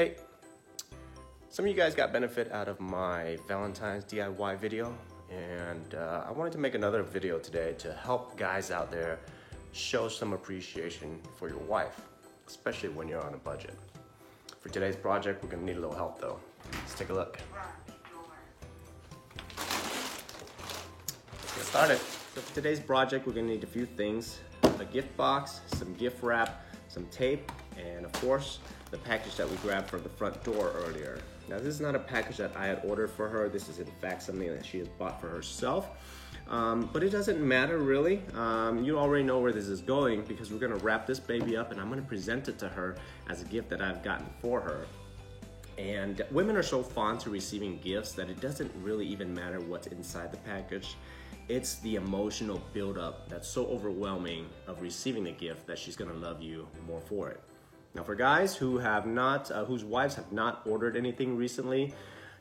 Hey, some of you guys got benefit out of my Valentine's DIY video, and I wanted to make another video today to help guys out there show some appreciation for your wife, especially when you're on a budget. For today's project, we're gonna need a little help though. Let's take a look. Let's get started. So for today's project, we're gonna need a few things: a gift box, some gift wrap, some tape, and of course, the package that we grabbed from the front door earlier. Now, this is not a package that I had ordered for her. This is in fact something that she has bought for herself. But it doesn't matter really. You already know where this is going because we're gonna wrap this baby up and I'm gonna present it to her as a gift that I've gotten for her. And women are so fond to receiving gifts that it doesn't really even matter what's inside the package. It's the emotional buildup that's so overwhelming of receiving the gift that she's gonna love you more for it. Now for guys who have not, whose wives have not ordered anything recently,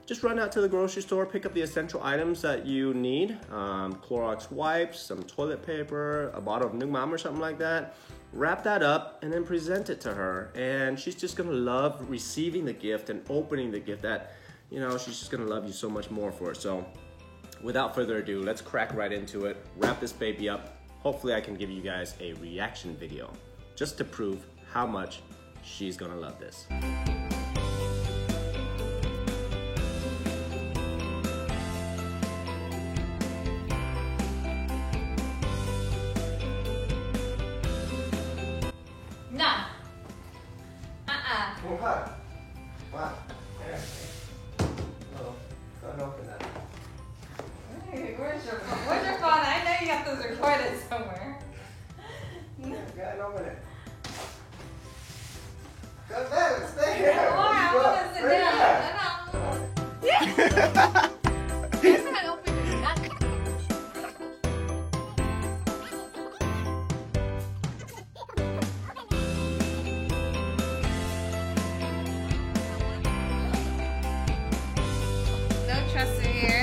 just run out to the grocery store, pick up the essential items that you need. Clorox wipes, some toilet paper, a bottle of New Mom or something like that. Wrap that up and then present it to her. And she's just gonna love receiving the gift and opening the gift that, you know, she's just gonna love you so much more for it. So without further ado, let's crack right into it. Wrap this baby up. Hopefully I can give you guys a reaction video just to prove how much she's gonna love this. No. What? What? No, don't open that. Hey, where's your phone? I know you got those recorded somewhere. Go ahead and open it. Go there, stay here. I want to sit down. I'm not opening it. No trust in here.